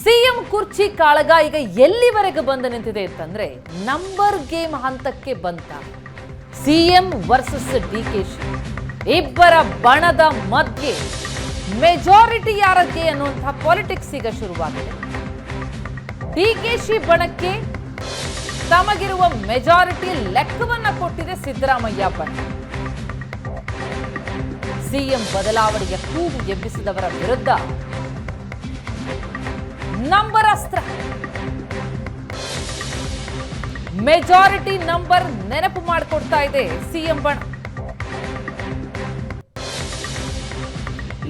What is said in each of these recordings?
CM ಕುರ್ಚಿ ಕಾಳಗ ಈಗ ಎಲ್ಲಿವರೆಗೆ ಬಂದು ನಿಂತಿದೆ ಅಂತಂದ್ರೆ ನಂಬರ್ ಗೇಮ್ ಹಂತಕ್ಕೆ ಬಂತ. ಸಿಎಂ ವರ್ಸಸ್ ಡಿಕೆಶಿ ಇಬ್ಬರ ಬಣದ ಮಧ್ಯೆ ಮೆಜಾರಿಟಿ ಯಾರಕ್ಕೆ ಅನ್ನುವಂತಹ ಪಾಲಿಟಿಕ್ಸ್ ಈಗ ಶುರುವಾಗಿದೆ. ಡಿಕೆಶಿ ಬಣಕ್ಕೆ ತಮಗಿರುವ ಮೆಜಾರಿಟಿ ಲೆಕ್ಕವನ್ನ ಕೊಟ್ಟಿದೆ ಸಿದ್ದರಾಮಯ್ಯ ಬಣ. ಸಿಎಂ ಬದಲಾವಣೆಯ ಕೂಗು ಎಬ್ಬಿಸಿದವರ ವಿರುದ್ಧ ನಂಬರ್ ಅಸ್ತ್ರ, ಮೆಜಾರಿಟಿ ನಂಬರ್ ನೆನಪು ಮಾಡಿಕೊಡ್ತಾ ಇದೆ ಸಿಎಂ ಬಣ.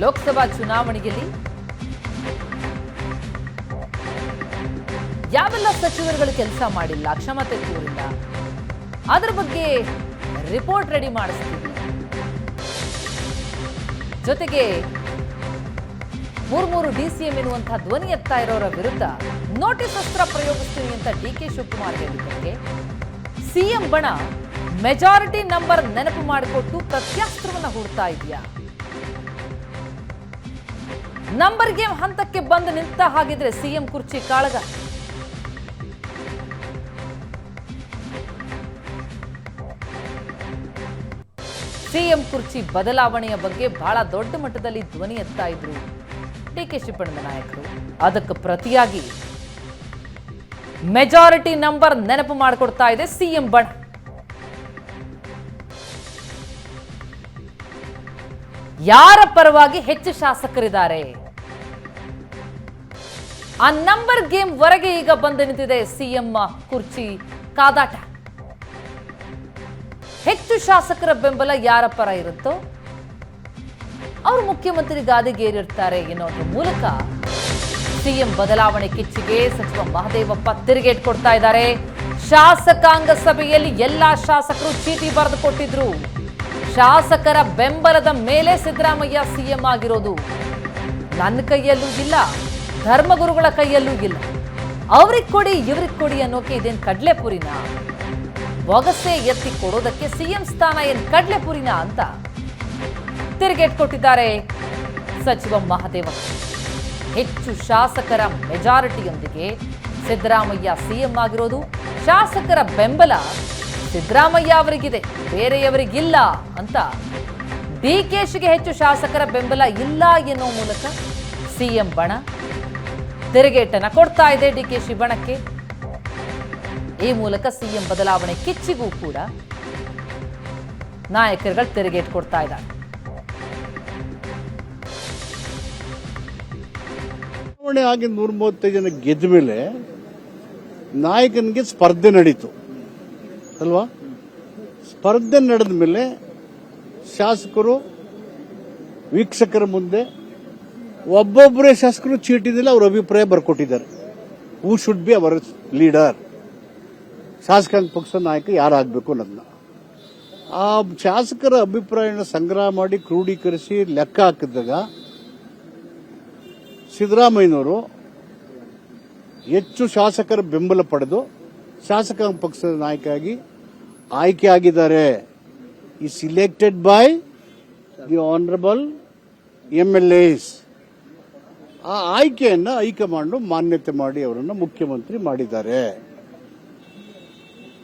ಲೋಕಸಭಾ ಚುನಾವಣೆಯಲ್ಲಿ ಯಾವೆಲ್ಲ ಸಚಿವರುಗಳು ಕೆಲಸ ಮಾಡಿಲ್ಲ, ಕ್ಷಮತೆ ತೋರಿಲ್ಲ, ಅದರ ಬಗ್ಗೆ ರಿಪೋರ್ಟ್ ರೆಡಿ ಮಾಡಿಸ್ತೀವಿ. ಜೊತೆಗೆ ಮೂರು ಡಿಸಿಎಂ ಎನ್ನುವಂತಹ ಧ್ವನಿ ಎತ್ತಾ ಇರೋರ ವಿರುದ್ಧ ನೋಟಿಸ್ ಅಸ್ತ್ರ ಪ್ರಯೋಗಿಸ್ತೀವಿ ಅಂತ ಡಿಕೆ ಶಿವಕುಮಾರ್ ಹೇಳಿದ್ದಕ್ಕೆ ಸಿಎಂ ಬಣ ಮೆಜಾರಿಟಿ ನಂಬರ್ ನೆನಪು ಮಾಡಿಕೊಟ್ಟು ಪ್ರತ್ಯಾಸ್ತ್ರವನ್ನ ಹೂಡ್ತಾ ಇದೆಯಾ? ನಂಬರ್ ಗೇಮ್ ಹಂತಕ್ಕೆ ಬಂದು ನಿಂತ ಹಾಗಿದ್ರೆ ಸಿಎಂ ಕುರ್ಚಿ ಕಾಳಗ. ಸಿಎಂ ಕುರ್ಚಿ ಬದಲಾವಣೆಯ ಬಗ್ಗೆ ಬಹಳ ದೊಡ್ಡ ಮಟ್ಟದಲ್ಲಿ ಧ್ವನಿ ಎತ್ತಾ ಇದ್ರು ಡಿಕೆಶಿ ಬಣದ ನಾಯಕರು. ಅದಕ್ಕೆ ಪ್ರತಿಯಾಗಿ ಮೆಜಾರಿಟಿ ನಂಬರ್ ನೆನಪು ಮಾಡಿಕೊಡ್ತಾ ಇದೆ ಸಿಎಂ ಬಣ. ಯಾರ ಪರವಾಗಿ ಹೆಚ್ಚು ಶಾಸಕರಿದ್ದಾರೆ ಆ ನಂಬರ್ ಗೇಮ್ ವರೆಗೆ ಈಗ ಬಂದು ನಿಂತಿದೆ ಸಿಎಂ ಕುರ್ಚಿ ಕಾದಾಟ. ಹೆಚ್ಚು ಶಾಸಕರ ಬೆಂಬಲ ಯಾರ ಪರ ಇರುತ್ತೋ ಅವರು ಮುಖ್ಯಮಂತ್ರಿ ಗಾದಿಗೇರಿರ್ತಾರೆ ಎನ್ನುವುದರ ಮೂಲಕ ಸಿಎಂ ಬದಲಾವಣೆ ಕಿಚ್ಚಿಗೆ ಸಚಿವ ಮಹದೇವಪ್ಪ ತಿರುಗೇಟ್ ಕೊಡ್ತಾ ಇದ್ದಾರೆ. ಶಾಸಕಾಂಗ ಸಭೆಯಲ್ಲಿ ಎಲ್ಲಾ ಶಾಸಕರು ಚೀಟಿ ಬರೆದು ಕೊಟ್ಟಿದ್ರು. ಶಾಸಕರ ಬೆಂಬಲದ ಮೇಲೆ ಸಿದ್ದರಾಮಯ್ಯ ಸಿಎಂ ಆಗಿರೋದು ನನ್ನ ಕೈಯಲ್ಲೂ ಇಲ್ಲ, ಧರ್ಮಗುರುಗಳ ಕೈಯಲ್ಲೂ ಇಲ್ಲ. ಅವ್ರಿಗೆ ಕೊಡಿ ಇವ್ರಿಗೆ ಕೊಡಿ ಅನ್ನೋಕೆ ಇದೇನು ಕಡ್ಲೆಪುರಿನ? ಬೊಗಸೆ ಎತ್ತಿ ಕೊಡೋದಕ್ಕೆ ಸಿಎಂ ಸ್ಥಾನ ಏನ್ ಕಡ್ಲೆಪುರಿನ ಅಂತ ತಿರುಗೇಟ್ ಕೊಟ್ಟಿದ್ದಾರೆ ಸಚಿವ ಮಹದೇವಪ್ಪ. ಹೆಚ್ಚು ಶಾಸಕರ ಮೆಜಾರಿಟಿಯೊಂದಿಗೆ ಸಿದ್ದರಾಮಯ್ಯ ಸಿಎಂ ಆಗಿರೋದು, ಶಾಸಕರ ಬೆಂಬಲ ಸಿದ್ದರಾಮಯ್ಯ ಅವರಿಗಿದೆ, ಬೇರೆಯವರಿಗಿಲ್ಲ ಅಂತ ಡಿಕೆಶಿಗೆ ಹೆಚ್ಚು ಶಾಸಕರ ಬೆಂಬಲ ಇಲ್ಲ ಎನ್ನುವ ಮೂಲಕ ಸಿಎಂ ಬಣ ತಿರುಗೇಟನ್ನ ಕೊಡ್ತಾ ಇದೆ ಡಿಕೆಶಿ ಬಣಕ್ಕೆ. ಈ ಮೂಲಕ ಸಿಎಂ ಬದಲಾವಣೆ ಕಿಚ್ಚಿಗೂ ಕೂಡ ನಾಯಕರುಗಳು ತಿರುಗೇಟ್ ಕೊಡ್ತಾ ಇದ್ದಾರೆ. ಚುನಾವಣೆ ಆಗಿ 135 ಜನ ಗೆದ್ದ ಮೇಲೆ ನಾಯಕನಿಗೆ ಸ್ಪರ್ಧೆ ನಡೀತು ಅಲ್ವಾ? ಸ್ಪರ್ಧೆ ನಡೆದ ಮೇಲೆ ಶಾಸಕರು ವೀಕ್ಷಕರ ಮುಂದೆ ಒಬ್ಬೊಬ್ಬರೇ ಶಾಸಕರು ಚೀಟಿನಲ್ಲಿ ಅವರ ಅಭಿಪ್ರಾಯ ಬರ್ಕೊಟ್ಟಿದ್ದಾರೆ. Who should be our leader, ಶಾಸಕಾಂಗ ಪಕ್ಷದ ನಾಯಕ ಯಾರಾಗಬೇಕು ಅನ್ನೋದನ್ನ. ಆ ಶಾಸಕರ ಅಭಿಪ್ರಾಯನ ಸಂಗ್ರಹ ಮಾಡಿ ಕ್ರೋಢೀಕರಿಸಿ ಲೆಕ್ಕ ಹಾಕಿದಾಗ ಸಿದ್ದರಾಮಯ್ಯನವರು ಹೆಚ್ಚು ಶಾಸಕರ ಬೆಂಬಲ ಪಡೆದು ಶಾಸಕಾಂಗ ಪಕ್ಷದ ನಾಯಕರಾಗಿ ಆಯ್ಕೆ ಆಗಿದ್ದಾರೆ. ಈ selected by the honourable MLAs. ಆ ಆಯ್ಕೆಯನ್ನ ಹೈಕಮಾಂಡ್ ಮಾನ್ಯತೆ ಮಾಡಿ ಅವರನ್ನು ಮುಖ್ಯಮಂತ್ರಿ ಮಾಡಿದ್ದಾರೆ.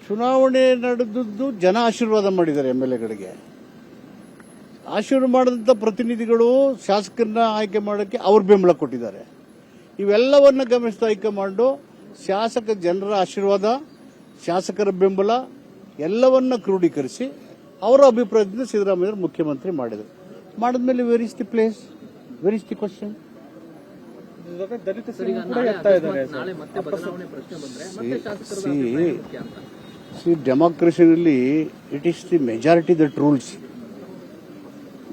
ಚುನಾವಣೆ ನಡೆದದ್ದು ಜನ ಆಶೀರ್ವಾದ ಮಾಡಿದ್ದಾರೆ. MLAಗಳಿಗೆ ಆಶೀರ್ವಾದ ಮಾಡಿದಂಥ ಪ್ರತಿನಿಧಿಗಳು ಶಾಸಕರನ್ನ ಆಯ್ಕೆ ಮಾಡೋಕ್ಕೆ ಅವ್ರ ಬೆಂಬಲ ಕೊಟ್ಟಿದ್ದಾರೆ. ಇವೆಲ್ಲವನ್ನ ಗಮನಿಸಿದ ಹೈಕಮಾಂಡ್ ಶಾಸಕ ಜನರ ಆಶೀರ್ವಾದ, ಶಾಸಕರ ಬೆಂಬಲ ಎಲ್ಲವನ್ನ ಕ್ರೋಢೀಕರಿಸಿ ಅವರ ಅಭಿಪ್ರಾಯದಿಂದ ಸಿದ್ದರಾಮಯ್ಯ ಮುಖ್ಯಮಂತ್ರಿ ಮಾಡಿದರು. ಮಾಡಿದ್ಮೇಲೆ where is the place, where is the question? See, democracy, it is the majority that rules.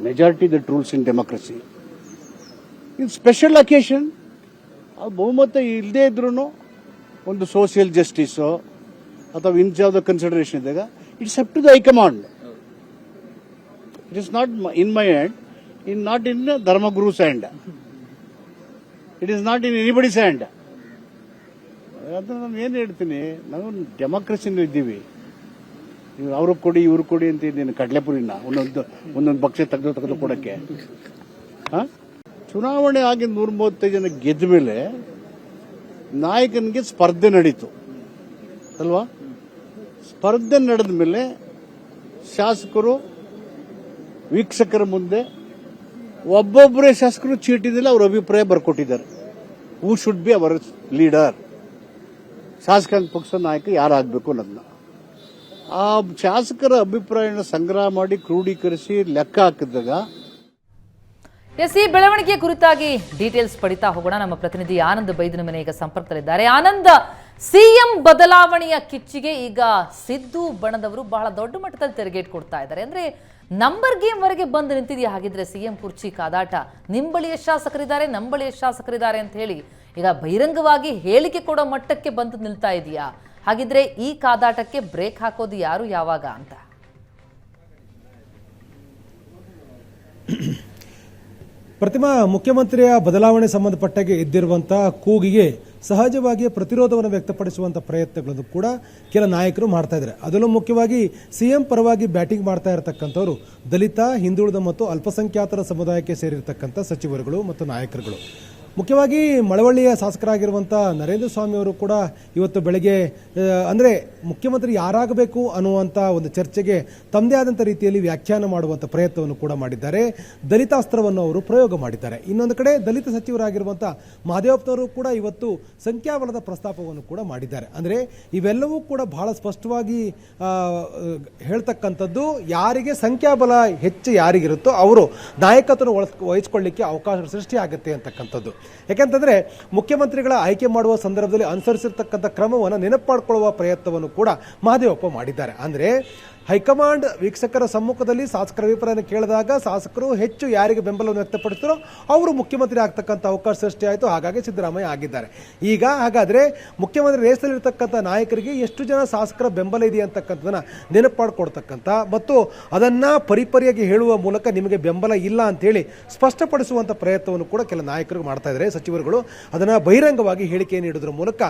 Majority that rules in democracy. In special occasion, ಬಹುಮತ ಇಲ್ಲದೆ ಇದ್ರೂ ಒಂದು ಸೋಷಿಯಲ್ ಜಸ್ಟಿಸ್ ಅಥವಾ ಇನ್ಯಾವುದೋ ಕನ್ಸಿಡರೇಷನ್ ಇದ್ದಾಗ it's up to the high command. It is not in my hand, not in ಧರ್ಮಗುರುಸ್ hand, it is not in anybody's hand. ಅದು ನಾನು ಏನು ಹೇಳ್ತೀನಿ, ನಾವು ಡೆಮೋಕ್ರಸಿನಲ್ಲಿ ಇದ್ದೀವಿ. ನೀವು ಅವ್ರಿಗೆ ಕೊಡಿ ಇವ್ರು ಕೊಡಿ ಅಂತ ಇದ್ದೀನಿ ಕಡ್ಲೆಪುರಿನ ಒಂದೊಂದು ಪಕ್ಷ ತೆಗೆದು ಕೊಡಕ್ಕೆ. ಚುನಾವಣೆ ಆಗಿ 135 ಜನ ಗೆದ್ದ ಮೇಲೆ ನಾಯಕನಿಗೆ ಸ್ಪರ್ಧೆ ನಡೀತು ಅಲ್ವಾ? ಸ್ಪರ್ಧೆ ನಡೆದ ಮೇಲೆ ಶಾಸಕರು ವೀಕ್ಷಕರ ಮುಂದೆ ಒಬ್ಬೊಬ್ಬರೇ ಶಾಸಕರು ಚೀಟಿದಲ್ಲಿ ಅವ್ರ ಅಭಿಪ್ರಾಯ ಬರ್ಕೊಟ್ಟಿದ್ದಾರೆ. Who should be our leader, ಶಾಸಕಾಂಗ ಪಕ್ಷದ ನಾಯಕ ಯಾರಾಗಬೇಕು ಅನ್ನೋದನ್ನ. ಆ ಶಾಸಕರ ಅಭಿಪ್ರಾಯನ ಸಂಗ್ರಹ ಮಾಡಿ ಕ್ರೋಢೀಕರಿಸಿ ಲೆಕ್ಕ ಹಾಕಿದಾಗ ಈ ಬೆಳವಣಿಗೆಯ ಕುರಿತಾಗಿ ಡೀಟೇಲ್ಸ್ ಪಡಿತಾ ಹೋಗೋಣ. ನಮ್ಮ ಪ್ರತಿನಿಧಿ ಆನಂದ್ ಬೈದಿನ ಮನೆ ಈಗ ಸಂಪರ್ಕದಲ್ಲಿದ್ದಾರೆ. ಆನಂದ್, ಸಿಎಂ ಬದಲಾವಣೆಯ ಕಿಚ್ಚಿಗೆ ಈಗ ಸಿದ್ದು ಬಣದವರು ಬಹಳ ದೊಡ್ಡ ಮಟ್ಟದಲ್ಲಿ ತೆರೆಗೇಟ್ ಕೊಡ್ತಾ ಇದ್ದಾರೆ. ಅಂದ್ರೆ ನಂಬರ್ ಗೇಮ್ ವರೆಗೆ ಬಂದು ನಿಂತಿದೆಯಾ ಹಾಗಿದ್ರೆ ಸಿಎಂ ಕುರ್ಚಿ ಕಾದಾಟ? ನಿಂಬಳಿಯ ಶಾಸಕರಿದ್ದಾರೆ, ನಂಬಳಿಯ ಶಾಸಕರಿದ್ದಾರೆ ಅಂತ ಹೇಳಿ ಈಗ ಬಹಿರಂಗವಾಗಿ ಹೇಳಿಕೆ ಕೊಡೋ ಮಟ್ಟಕ್ಕೆ ಬಂದು ನಿಲ್ತಾ ಇದೆಯಾ? ಹಾಗಿದ್ರೆ ಈ ಕಾದಾಟಕ್ಕೆ ಬ್ರೇಕ್ ಹಾಕೋದು ಯಾರು, ಯಾವಾಗ ಅಂತ? ಪ್ರತಿಮಾ, ಮುಖ್ಯಮಂತ್ರಿಯ ಬದಲಾವಣೆ ಸಂಬಂಧಪಟ್ಟಾಗೆ ಎದ್ದಿರುವಂತಹ ಕೂಗಿಗೆ ಸಹಜವಾಗಿ ಪ್ರತಿರೋಧವನ್ನು ವ್ಯಕ್ತಪಡಿಸುವಂಥ ಪ್ರಯತ್ನಗಳನ್ನು ಕೂಡ ಕೆಲ ನಾಯಕರು ಮಾಡ್ತಾ ಇದ್ದಾರೆ. ಅದರಲ್ಲೂ ಮುಖ್ಯವಾಗಿ ಸಿಎಂ ಪರವಾಗಿ ಬ್ಯಾಟಿಂಗ್ ಮಾಡ್ತಾ ಇರತಕ್ಕಂಥವ್ರು ದಲಿತ, ಹಿಂದುಳಿದ ಮತ್ತು ಅಲ್ಪಸಂಖ್ಯಾತರ ಸಮುದಾಯಕ್ಕೆ ಸೇರಿರತಕ್ಕಂಥ ಸಚಿವರುಗಳು ಮತ್ತು ನಾಯಕರುಗಳು. ಮುಖ್ಯವಾಗಿ ಮಳವಳ್ಳಿಯ ಶಾಸಕರಾಗಿರುವಂಥ ನರೇಂದ್ರ ಸ್ವಾಮಿ ಅವರು ಕೂಡ ಇವತ್ತು ಬೆಳಗ್ಗೆ ಅಂದರೆ ಮುಖ್ಯಮಂತ್ರಿ ಯಾರಾಗಬೇಕು ಅನ್ನುವಂಥ ಒಂದು ಚರ್ಚೆಗೆ ತಮ್ಮದೇ ಆದಂಥ ರೀತಿಯಲ್ಲಿ ವ್ಯಾಖ್ಯಾನ ಮಾಡುವಂಥ ಪ್ರಯತ್ನವನ್ನು ಕೂಡ ಮಾಡಿದ್ದಾರೆ. ದಲಿತಾಸ್ತ್ರವನ್ನು ಅವರು ಪ್ರಯೋಗ ಮಾಡಿದ್ದಾರೆ. ಇನ್ನೊಂದು ಕಡೆ ದಲಿತ ಸಚಿವರಾಗಿರುವಂಥ ಮಹದೇವಪ್ಪನವರು ಕೂಡ ಇವತ್ತು ಸಂಖ್ಯಾಬಲದ ಪ್ರಸ್ತಾಪವನ್ನು ಕೂಡ ಮಾಡಿದ್ದಾರೆ. ಅಂದರೆ ಇವೆಲ್ಲವೂ ಕೂಡ ಬಹಳ ಸ್ಪಷ್ಟವಾಗಿ ಹೇಳ್ತಕ್ಕಂಥದ್ದು, ಯಾರಿಗೆ ಸಂಖ್ಯಾಬಲ ಹೆಚ್ಚು ಯಾರಿಗಿರುತ್ತೋ ಅವರು ನಾಯಕತ್ವವನ್ನು ವಹಿಸಿಕೊಳ್ಳಿಕ್ಕೆ ಅವಕಾಶ ಸೃಷ್ಟಿಯಾಗುತ್ತೆ ಅಂತಕ್ಕಂಥದ್ದು. ಯಾಕೆಂತಂದ್ರೆ ಮುಖ್ಯಮಂತ್ರಿಗಳ ಆಯ್ಕೆ ಮಾಡುವ ಸಂದರ್ಭದಲ್ಲಿ ಅನುಸರಿಸಿರ್ತಕ್ಕಂಥ ಕ್ರಮವನ್ನು ನೆನಪು ಮಾಡಿಕೊಳ್ಳುವ ಪ್ರಯತ್ನವನ್ನು ಕೂಡ ಮಹದೇವಪ್ಪ ಮಾಡಿದ್ದಾರೆ. ಅಂದರೆ ಹೈಕಮಾಂಡ್ ವೀಕ್ಷಕರ ಸಮ್ಮುಖದಲ್ಲಿ ಶಾಸಕರ ಅಭಿಪ್ರಾಯ ಕೇಳಿದಾಗ ಶಾಸಕರು ಹೆಚ್ಚು ಯಾರಿಗೆ ಬೆಂಬಲವನ್ನು ವ್ಯಕ್ತಪಡಿಸಿರೋ ಅವರು ಮುಖ್ಯಮಂತ್ರಿ ಆಗ್ತಕ್ಕಂಥ ಅವಕಾಶ ಸೃಷ್ಟಿಯಾಯಿತು. ಹಾಗಾಗಿ ಸಿದ್ದರಾಮಯ್ಯ ಆಗಿದ್ದಾರೆ. ಈಗ ಹಾಗಾದರೆ ಮುಖ್ಯಮಂತ್ರಿ ರೇಸಲ್ಲಿರ್ತಕ್ಕಂಥ ನಾಯಕರಿಗೆ ಎಷ್ಟು ಜನ ಶಾಸಕರ ಬೆಂಬಲ ಇದೆ ಅಂತಕ್ಕಂಥದ್ದನ್ನು ನೆನಪು ಮಾಡಿಕೊಡ್ತಕ್ಕಂಥ ಮತ್ತು ಅದನ್ನು ಪರಿಪರಿಯಾಗಿ ಹೇಳುವ ಮೂಲಕ ನಿಮಗೆ ಬೆಂಬಲ ಇಲ್ಲ ಅಂತೇಳಿ ಸ್ಪಷ್ಟಪಡಿಸುವಂಥ ಪ್ರಯತ್ನವನ್ನು ಕೂಡ ಕೆಲ ನಾಯಕರು ಮಾಡ್ತಾ ಇದ್ದಾರೆ. ಸಚಿವರುಗಳು ಅದನ್ನು ಬಹಿರಂಗವಾಗಿ ಹೇಳಿಕೆ ನೀಡುವುದರ ಮೂಲಕ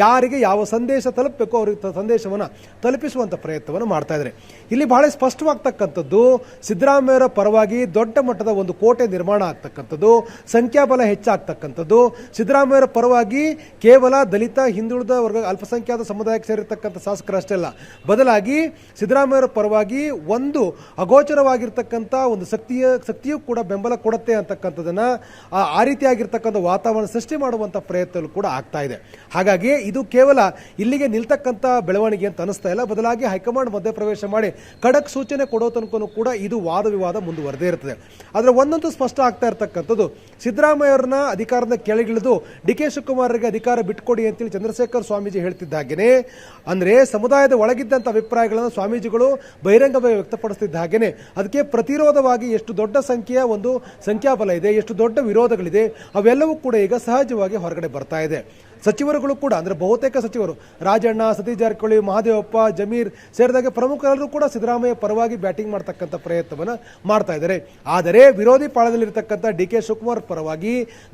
ಯಾರಿಗೆ ಯಾವ ಸಂದೇಶ ತಲುಪಬೇಕೋ ಅವರಿಗೆ ಸಂದೇಶವನ್ನು ತಲುಪಿಸುವಂಥ ಪ್ರಯತ್ನವನ್ನು ಮಾಡ್ತಾ ಇದ್ದಾರೆ. ಇಲ್ಲಿ ಬಹಳ ಸ್ಪಷ್ಟವಾಗ್ತಕ್ಕಂಥದ್ದು, ಸಿದ್ದರಾಮಯ್ಯರ ಪರವಾಗಿ ದೊಡ್ಡ ಮಟ್ಟದ ಒಂದು ಕೋಟೆ ನಿರ್ಮಾಣ ಆಗ್ತಕ್ಕಂಥದ್ದು, ಸಂಖ್ಯಾಬಲ ಹೆಚ್ಚಾಗ್ತಕ್ಕಂಥದ್ದು. ಸಿದ್ದರಾಮಯ್ಯರ ಪರವಾಗಿ ಕೇವಲ ದಲಿತ, ಹಿಂದುಳಿದ ವರ್ಗ, ಅಲ್ಪಸಂಖ್ಯಾತ ಸಮುದಾಯಕ್ಕೆ ಸೇರಿರ್ತಕ್ಕಂಥ ಶಾಸಕರಷ್ಟೇ ಅಲ್ಲ, ಬದಲಾಗಿ ಸಿದ್ದರಾಮಯ್ಯರ ಪರವಾಗಿ ಒಂದು ಅಗೋಚರವಾಗಿರ್ತಕ್ಕಂಥ ಒಂದು ಶಕ್ತಿಯೂ ಕೂಡ ಬೆಂಬಲ ಕೊಡುತ್ತೆ ಅಂತಕ್ಕಂಥದ್ದನ್ನ ಆ ರೀತಿಯಾಗಿರ್ತಕ್ಕಂಥ ವಾತಾವರಣ ಸೃಷ್ಟಿ ಮಾಡುವಂಥ ಪ್ರಯತ್ನ ಕೂಡ ಆಗ್ತಾ ಇದೆ. ಹಾಗಾಗಿ ಇದು ಕೇವಲ ಇಲ್ಲಿಗೆ ನಿಲ್ತಕ್ಕಂಥ ಬೆಳವಣಿಗೆ ಅಂತ ಅನಿಸ್ತಾ ಇಲ್ಲ, ಬದಲಾಗಿ ಹೈಕಮಾಂಡ್ ಮಧ್ಯಪ್ರವೇಶ ಮಾಡಿ ಖಡಕ್ ಸೂಚನೆ ಕೊಡೋ ತನಕ ಕೂಡ ಇದು ವಾದ ವಿವಾದ ಮುಂದುವರೆದೇ ಇರ್ತದೆ. ಆದರೆ ಒಂದಂತೂ ಸ್ಪಷ್ಟ ಆಗ್ತಾ ಇರತಕ್ಕಂಥದ್ದು, ಸಿದ್ದರಾಮಯ್ಯವ್ರನ್ನ ಅಧಿಕಾರದ ಕೆಳಗಿಳಿದು ಡಿ.ಕೆ. ಶಿವಕುಮಾರ್ಗೆ ಅಧಿಕಾರ ಬಿಟ್ಕೊಡಿ ಅಂತೇಳಿ ಚಂದ್ರಶೇಖರ್ ಸ್ವಾಮೀಜಿ ಹೇಳ್ತಿದ್ದಾಗೇನೆ, ಅಂದರೆ ಸಮುದಾಯದ ಒಳಗಿದ್ದಂಥ ಅಭಿಪ್ರಾಯಗಳನ್ನು ಸ್ವಾಮೀಜಿಗಳು ಬಹಿರಂಗವಾಗಿ ವ್ಯಕ್ತಪಡಿಸ್ತಿದ್ದ ಹಾಗೇನೆ ಅದಕ್ಕೆ ಪ್ರತಿರೋಧವಾಗಿ ಎಷ್ಟು ದೊಡ್ಡ ಸಂಖ್ಯೆಯ ಒಂದು ಸಂಖ್ಯಾಬಲ ಇದೆ, ಎಷ್ಟು ದೊಡ್ಡ ವಿರೋಧಗಳಿದೆ, ಅವೆಲ್ಲವೂ ಕೂಡ ಈಗ ಸಹಜವಾಗಿ ಹೊರಗಡೆ ಬರ್ತಾ ಇದೆ. ಸಚಿವರುಗಳು ಕೂಡ ಅಂದರೆ ಬಹುತೇಕ ಸಚಿವರು ರಾಜಣ್ಣ, ಸತೀಶ್ ಜಾರಕಿಹೊಳಿ, ಮಹದೇವಪ್ಪ, ಜಮೀರ್ ಸೇರಿದಾಗೆ ಪ್ರಮುಖರೆಲ್ಲರೂ ಕೂಡ ಸಿದ್ದರಾಮಯ್ಯ ಪರವಾಗಿ ಬ್ಯಾಟಿಂಗ್ ಮಾಡ್ತಕ್ಕಂಥ ಪ್ರಯತ್ನವನ್ನು ಮಾಡ್ತಾ ಇದ್ದಾರೆ. ಆದರೆ ವಿರೋಧಿ ಪಾಳದಲ್ಲಿರ್ತಕ್ಕಂಥ ಡಿ.ಕೆ. ಶಿವಕುಮಾರ್ ಪರವಾಗಿ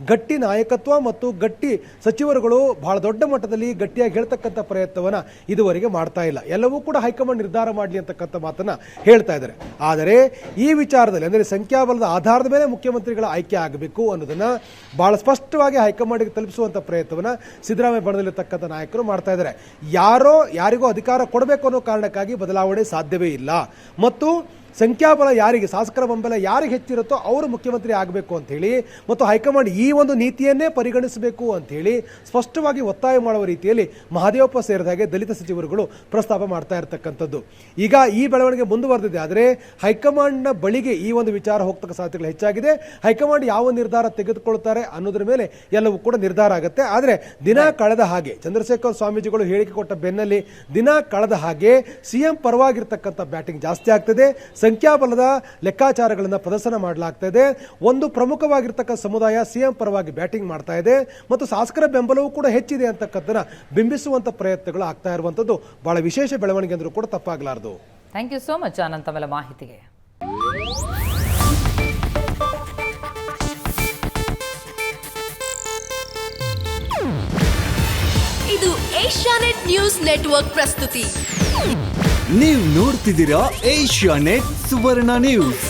ಗಟ್ಟಿ ನಾಯಕತ್ವ ಮತ್ತು ಗಟ್ಟಿ ಸಚಿವರುಗಳು ಬಹಳ ದೊಡ್ಡ ಮಟ್ಟದಲ್ಲಿ ಗಟ್ಟಿಯಾಗಿ ಹೇಳ್ತಕ್ಕಂಥ ಪ್ರಯತ್ನವನ್ನು ಇದುವರೆಗೆ ಮಾಡ್ತಾ ಇಲ್ಲ. ಎಲ್ಲವೂ ಕೂಡ ಹೈಕಮಾಂಡ್ ನಿರ್ಧಾರ ಮಾಡಲಿ ಅಂತಕ್ಕಂಥ ಮಾತನ್ನ ಹೇಳ್ತಾ ಇದ್ದಾರೆ. ಆದರೆ ಈ ವಿಚಾರದಲ್ಲಿ ಅಂದರೆ ಸಂಖ್ಯಾಬಲದ ಆಧಾರದ ಮೇಲೆ ಮುಖ್ಯಮಂತ್ರಿಗಳ ಆಯ್ಕೆ ಆಗಬೇಕು ಅನ್ನೋದನ್ನ ಬಹಳ ಸ್ಪಷ್ಟವಾಗಿ ಹೈಕಮಾಂಡ್ಗೆ ತಲುಪಿಸುವಂಥ ಪ್ರಯತ್ನವನ್ನು ಸಿದ್ದರಾಮಯ್ಯ ಬಣದಲ್ಲಿರ್ತಕ್ಕಂಥ ನಾಯಕರು ಮಾಡ್ತಾ ಇದ್ದಾರೆ. ಯಾರಿಗೂ ಅಧಿಕಾರ ಕೊಡಬೇಕು ಅನ್ನೋ ಕಾರಣಕ್ಕಾಗಿ ಬದಲಾವಣೆ ಸಾಧ್ಯವೇ ಇಲ್ಲ ಮತ್ತು ಸಂಖ್ಯಾಬಲ ಯಾರಿಗೆ, ಶಾಸಕರ ಬೆಂಬಲ ಯಾರಿಗೆ ಹೆಚ್ಚಿರುತ್ತೋ ಅವರು ಮುಖ್ಯಮಂತ್ರಿ ಆಗಬೇಕು ಅಂತ ಹೇಳಿ ಮತ್ತು ಹೈಕಮಾಂಡ್ ಈ ಒಂದು ನೀತಿಯನ್ನೇ ಪರಿಗಣಿಸಬೇಕು ಅಂತ ಹೇಳಿ ಸ್ಪಷ್ಟವಾಗಿ ಒತ್ತಾಯ ಮಾಡುವ ರೀತಿಯಲ್ಲಿ ಮಹದೇವಪ್ಪ ಸೇರಿದಾಗೆ ದಲಿತ ಸಚಿವರುಗಳು ಪ್ರಸ್ತಾಪ ಮಾಡ್ತಾ ಇರತಕ್ಕಂಥದ್ದು. ಈಗ ಈ ಬೆಳವಣಿಗೆ ಮುಂದುವರೆದಿದೆ. ಆದರೆ ಹೈಕಮಾಂಡ್ನ ಬಳಿಗೆ ಈ ಒಂದು ವಿಚಾರ ಹೋಗ್ತಕ್ಕ ಸಾಧ್ಯತೆಗಳು ಹೆಚ್ಚಾಗಿದೆ. ಹೈಕಮಾಂಡ್ ಯಾವ ನಿರ್ಧಾರ ತೆಗೆದುಕೊಳ್ತಾರೆ ಅನ್ನೋದ್ರ ಮೇಲೆ ಎಲ್ಲವೂ ಕೂಡ ನಿರ್ಧಾರ ಆಗುತ್ತೆ. ಆದರೆ ದಿನ ಕಳೆದ ಹಾಗೆ ಚಂದ್ರಶೇಖರ್ ಸ್ವಾಮೀಜಿಗಳು ಹೇಳಿಕೆ ಕೊಟ್ಟ ಬೆನ್ನಲ್ಲಿ ದಿನ ಕಳೆದ ಹಾಗೆ ಸಿಎಂ ಪರವಾಗಿರ್ತಕ್ಕಂಥ ಬ್ಯಾಟಿಂಗ್ ಜಾಸ್ತಿ ಆಗ್ತದೆ. ಸಂಖ್ಯಾಬಲದ ಲೆಕ್ಕಾಚಾರಗಳನ್ನು ಪ್ರದರ್ಶನ ಮಾಡಲಾಗ್ತಾ ಇದೆ. ಒಂದು ಪ್ರಮುಖವಾಗಿರ್ತಕ್ಕ ಸಮುದಾಯ ಸಿಎಂ ಪರವಾಗಿ ಬ್ಯಾಟಿಂಗ್ ಮಾಡ್ತಾ ಇದೆ ಮತ್ತು ಶಾಸಕರ ಬೆಂಬಲವೂ ಕೂಡ ಹೆಚ್ಚಿದೆ ಅಂತಕ್ಕಂಥನ್ನ ಬಿಂಬಿಸುವಂತ ಪ್ರಯತ್ನಗಳು ಆಗ್ತಾ ಇರುವಂತದ್ದು ಬಹಳ ವಿಶೇಷ ಬೆಳವಣಿಗೆ ಅಂದ್ರೂ ಕೂಡ ತಪ್ಪಾಗಲಾರದು. Thank you so much Anant ತಮ್ಮೆಲ್ಲ ಮಾಹಿತಿಗೆ. ಇದು ಏಷ್ಯಾನೆಟ್ ನ್ಯೂಸ್ ನೆಟ್ವರ್ಕ್ ಪ್ರಸ್ತುತಿ. ನೀವು ನೋಡ್ತಿದ್ದೀರಾ ಏಷ್ಯಾನೆಟ್ ಸುವರ್ಣ ನ್ಯೂಸ್.